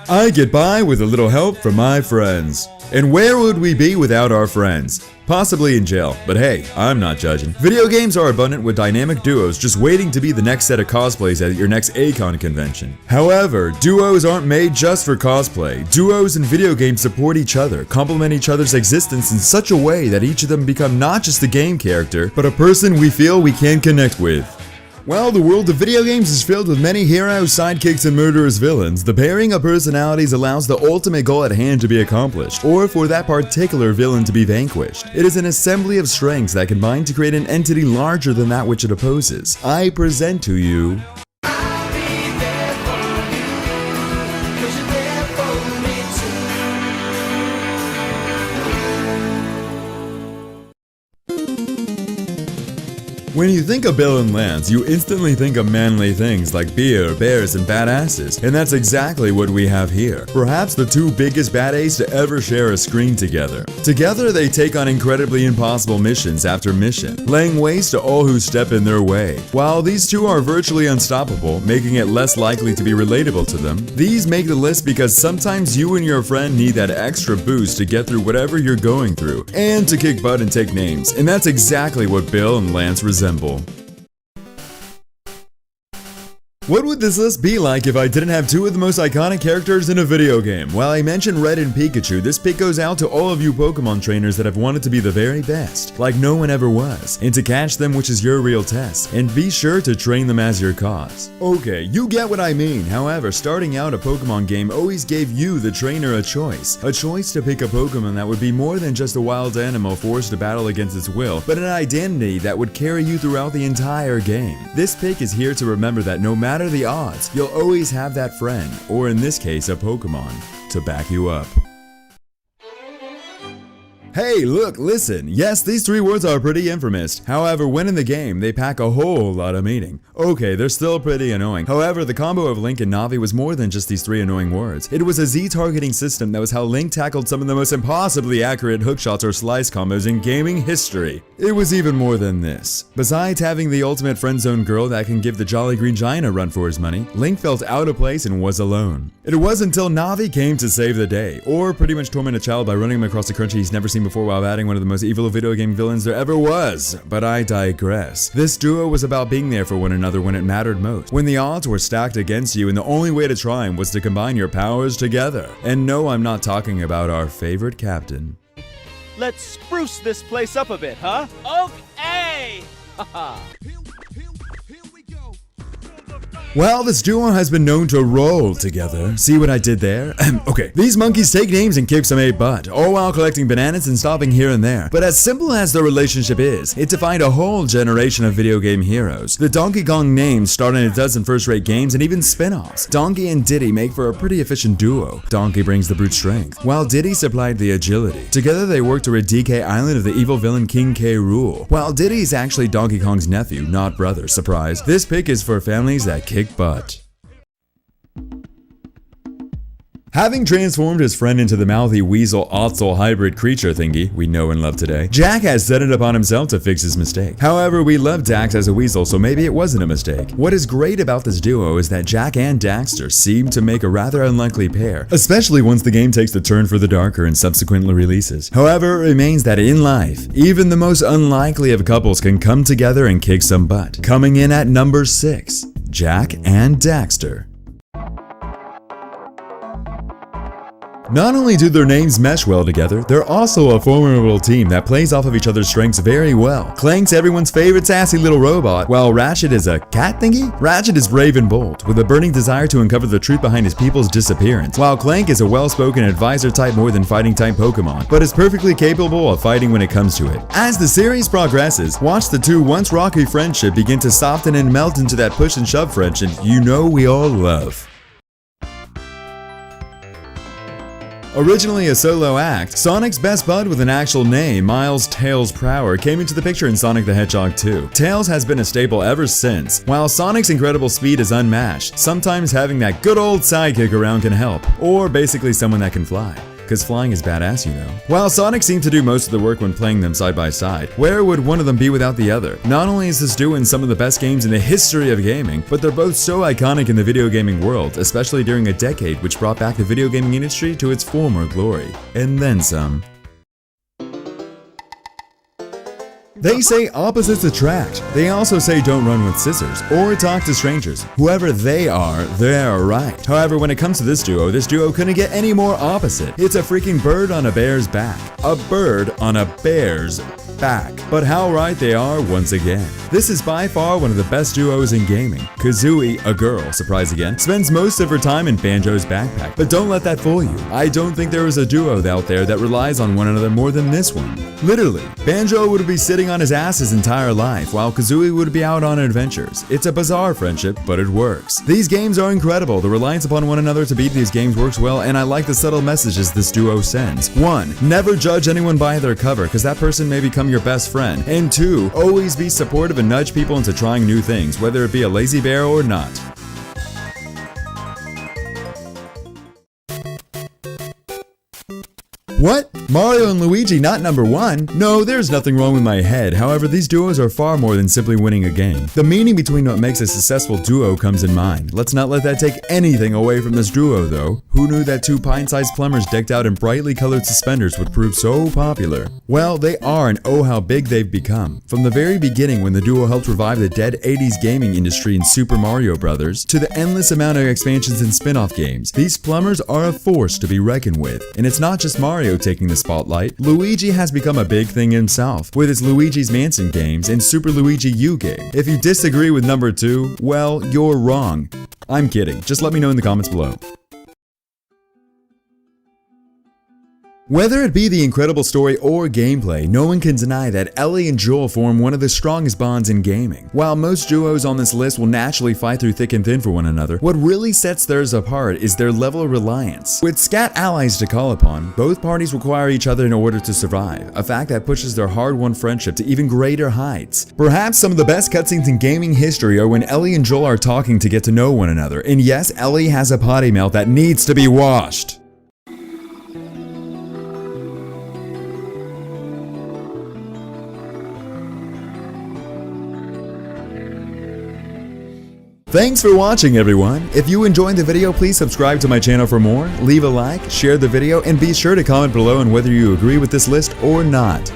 I get by with a little help from my friends. And where would we be without our friends? Possibly in jail, but hey, I'm not judging. Video games are abundant with dynamic duos just waiting to be the next set of cosplays at your next A-Kon convention. However, duos aren't made just for cosplay. Duos in video games support each other, complement each other's existence in such a way that each of them become not just a game character, but a person we feel we can connect with. While the world of video games is filled with many heroes, sidekicks, and murderous villains, the pairing of personalities allows the ultimate goal at hand to be accomplished, or for that particular villain to be vanquished. It is an assembly of strengths that combine to create an entity larger than that which it opposes. I present to you... When you think of Bill and Lance, you instantly think of manly things like beer, bears, and badasses, and that's exactly what we have here. Perhaps the two biggest badasses to ever share a screen together. Together, they take on incredibly impossible missions after mission, laying waste to all who step in their way. While these two are virtually unstoppable, making it less likely to be relatable to them, these make the list because sometimes you and your friend need that extra boost to get through whatever you're going through, and to kick butt and take names, and that's exactly what Bill and Lance resemble. What would this list be like if I didn't have two of the most iconic characters in a video game? While I mentioned Red and Pikachu, this pick goes out to all of you Pokemon trainers that have wanted to be the very best, like no one ever was, and to catch them, which is your real test, and be sure to train them as your cause. Okay, you get what I mean. However, starting out a Pokemon game always gave you, the trainer, a choice to pick a Pokemon that would be more than just a wild animal forced to battle against its will, but an identity that would carry you throughout the entire game. This pick is here to remember that no matter the odds, you'll always have that friend, or in this case a Pokemon, to back you up. Hey, look, listen. Yes, these three words are pretty infamous. However, when in the game, they pack a whole lot of meaning. Okay, they're still pretty annoying. However, the combo of Link and Navi was more than just these three annoying words. It was a Z targeting system that was how Link tackled some of the most impossibly accurate hookshots or slice combos in gaming history. It was even more than this. Besides having the ultimate friend-zone girl that can give the Jolly Green Giant a run for his money, Link felt out of place and was alone. It was until Navi came to save the day, or pretty much torment a child by running him across a country he's never seen before while batting one of the most evil video game villains there ever was. But I digress. This duo was about being there for one another when it mattered most, when the odds were stacked against you and the only way to try was to combine your powers together. And no, I'm not talking about our favorite captain. Let's spruce this place up a bit, huh? Okay! Haha. Well, this duo has been known to roll together. See what I did there? Okay, these monkeys take names and kick some butt, all while collecting bananas and stopping here and there. But as simple as their relationship is, it defined a whole generation of video game heroes. The Donkey Kong names starred in a dozen first-rate games and even spin-offs. Donkey and Diddy make for a pretty efficient duo. Donkey brings the brute strength, while Diddy supplied the agility. Together they work to rid DK Island of the evil villain King K. Rool. While Diddy is actually Donkey Kong's nephew, not brother, surprise. This pick is for families that kick butt. Having transformed his friend into the mouthy weasel Otzel hybrid creature thingy we know and love today, Jak has set it upon himself to fix his mistake. However, we love Dax as a weasel, so maybe it wasn't a mistake. What is great about this duo is that Jak and Daxter seem to make a rather unlikely pair, especially once the game takes the turn for the darker and subsequently releases. However, it remains that in life, even the most unlikely of couples can come together and kick some butt. Coming in at number 6, Jak and Daxter. Not only do their names mesh well together, they're also a formidable team that plays off of each other's strengths very well. Clank's everyone's favorite sassy little robot, while Ratchet is a cat thingy? Ratchet is brave and bold, with a burning desire to uncover the truth behind his people's disappearance, while Clank is a well-spoken advisor type more than fighting type Pokemon, but is perfectly capable of fighting when it comes to it. As the series progresses, watch the two once rocky friendship begin to soften and melt into that push and shove friendship you know we all love. Originally a solo act, Sonic's best bud with an actual name, Miles Tails Prower, came into the picture in Sonic the Hedgehog 2. Tails has been a staple ever since. While Sonic's incredible speed is unmatched, sometimes having that good old sidekick around can help, or basically someone that can fly. cause flying is badass, you know. While Sonic seemed to do most of the work when playing them side by side, where would one of them be without the other? Not only is this duo in some of the best games in the history of gaming, but they're both so iconic in the video gaming world, especially during a decade which brought back the video gaming industry to its former glory. And then some. They say opposites attract. They also say don't run with scissors or talk to strangers. Whoever they are, they're right. However, when it comes to this duo couldn't get any more opposite. It's a freaking bird on a bear's back. A bird on a bear's back. But how right they are once again. This is by far one of the best duos in gaming. Kazooie, a girl, surprise again, spends most of her time in Banjo's backpack. But don't let that fool you. I don't think there is a duo out there that relies on one another more than this one. Literally, Banjo would be sitting on his ass his entire life, while Kazooie would be out on adventures. It's a bizarre friendship, but it works. These games are incredible. The reliance upon one another to beat these games works well, and I like the subtle messages this duo sends. 1. Never judge anyone by their cover, because that person may become your best friend. And 2. Always be supportive and nudge people into trying new things, whether it be a lazy bear or not. What? Mario and Luigi not number 1? No, there's nothing wrong with my head. However, these duos are far more than simply winning a game. The meaning between what makes a successful duo comes in mind. Let's not let that take anything away from this duo though. Who knew that 2 pint-sized plumbers decked out in brightly colored suspenders would prove so popular? Well, they are, and oh how big they've become. From the very beginning when the duo helped revive the dead 80s gaming industry in Super Mario Bros. To the endless amount of expansions and spin-off games, these plumbers are a force to be reckoned with. And it's not just Mario taking the spotlight. Luigi has become a big thing himself, with his Luigi's Mansion games and Super Luigi U game. If you disagree with number 2, well, you're wrong. I'm kidding, just let me know in the comments below. Whether it be the incredible story or gameplay, no one can deny that Ellie and Joel form one of the strongest bonds in gaming. While most duos on this list will naturally fight through thick and thin for one another, what really sets theirs apart is their level of reliance. With scat allies to call upon, both parties require each other in order to survive, a fact that pushes their hard-won friendship to even greater heights. Perhaps some of the best cutscenes in gaming history are when Ellie and Joel are talking to get to know one another, and yes, Ellie has a potty mouth that needs to be washed. Thanks for watching everyone. If you enjoyed the video, please subscribe to my channel for more, leave a like, share the video, and be sure to comment below on whether you agree with this list or not.